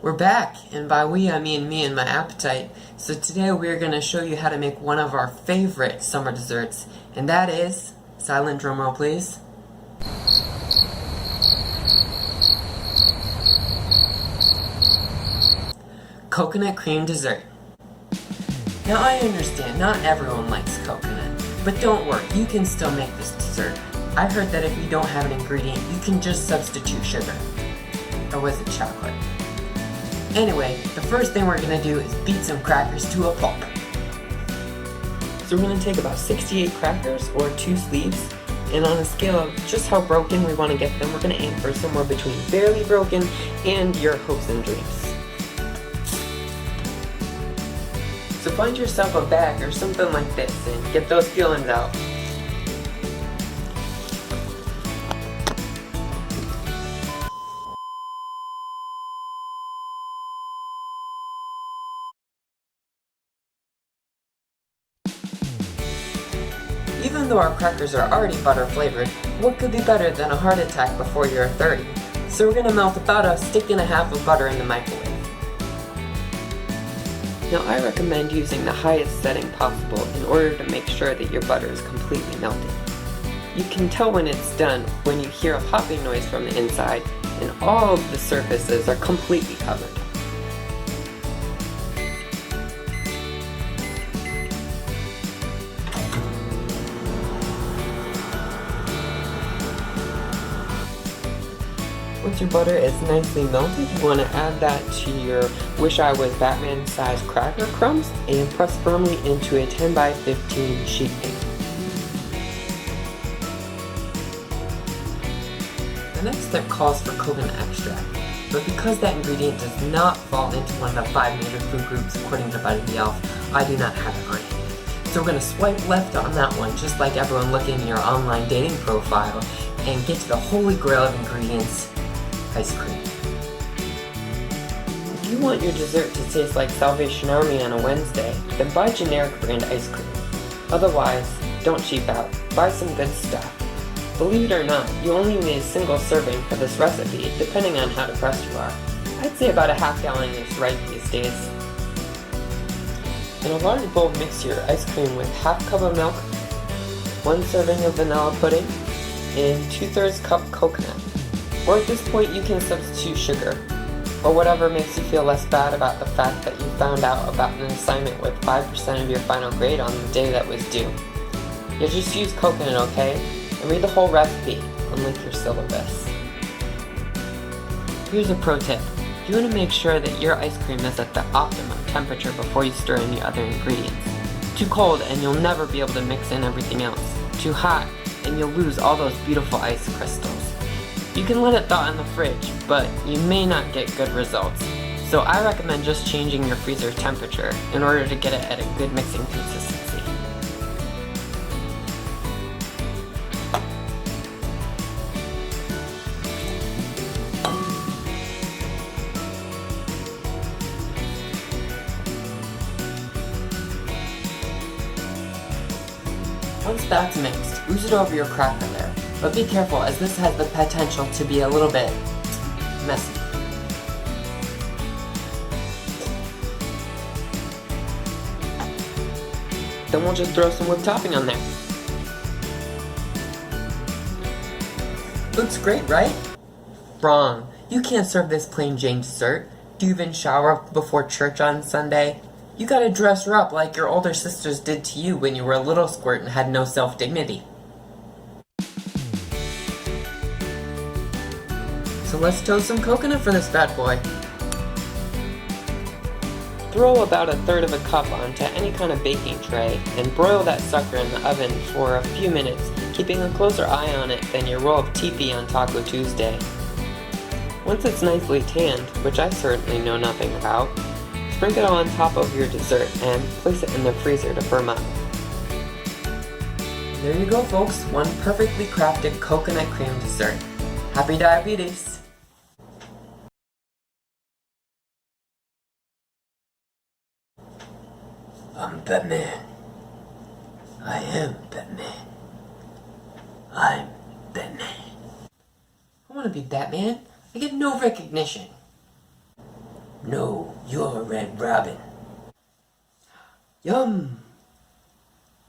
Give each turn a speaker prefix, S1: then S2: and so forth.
S1: We're back, and by we I mean me and my appetite. So today we're going to show you how to make one of our favorite summer desserts, and that is, silent drum roll please, coconut cream dessert. Now I understand not everyone likes coconut, but don't worry, you can still make this dessert. I heard that if you don't have an ingredient, you can just substitute sugar. Or was it chocolate? Anyway, the first thing we're going to do is beat some crackers to a pulp. So we're going to take about 68 crackers, or 2 sleeves, and on a scale of just how broken we want to get them, we're going to aim for somewhere between barely broken and your hopes and dreams. So find yourself a bag or something like this and get those peelings out. Even though our crackers are already butter flavored, what could be better than a heart attack before you're 30? So we're going to melt about a stick and a half of butter in the microwave. Now I recommend using the highest setting possible in order to make sure that your butter is completely melted. You can tell when it's done when you hear a popping noise from the inside and all of the surfaces are completely covered. Once your butter is nicely melted, you want to add that to your Wish I Was Batman sized cracker crumbs and press firmly into a 10 by 15 sheet pan. The next step calls for coconut extract, but because that ingredient does not fall into one of the 5 major food groups according to Buddy the Elf, I do not have it on hand. So we're going to swipe left on that one, just like everyone looking in your online dating profile, and get to the holy grail of ingredients, ice cream. If you want your dessert to taste like Salvation Army on a Wednesday, then buy generic brand ice cream. Otherwise, don't cheap out. Buy some good stuff. Believe it or not, you only need a single serving for this recipe, depending on how depressed you are. I'd say about a half gallon is right these days. In a large bowl, mix your ice cream with half cup of milk, 1 serving of vanilla pudding, and 2/3 cup coconut. Or at this point you can substitute sugar, or whatever makes you feel less bad about the fact that you found out about an assignment with 5% of your final grade on the day that was due. You just use coconut, okay? And read the whole recipe, unlike your syllabus. Here's a pro tip. You want to make sure that your ice cream is at the optimum temperature before you stir in the other ingredients. Too cold and you'll never be able to mix in everything else. Too hot and you'll lose all those beautiful ice crystals. You can let it thaw in the fridge, but you may not get good results. So I recommend just changing your freezer temperature in order to get it at a good mixing consistency. Once that's mixed, ooze it over your cracker layer, but be careful as this has the potential to be a little bit messy. Then we'll just throw some whipped topping on there. Looks great, right? Wrong. You can't serve this plain Jane dessert. Do you even shower before church on Sunday? You gotta dress her up like your older sisters did to you when you were a little squirt and had no self-dignity. So let's toast some coconut for this bad boy. Throw about 1/3 of a cup onto any kind of baking tray and broil that sucker in the oven for a few minutes, keeping a closer eye on it than your roll of teepee on Taco Tuesday. Once it's nicely tanned, which I certainly know nothing about, sprinkle it on top of your dessert and place it in the freezer to firm up. There you go, folks, one perfectly crafted coconut cream dessert. Happy diabetes! I'm Batman. I am Batman. I'm Batman. I want to be Batman. I get no recognition. No, you're Red Robin. Yum!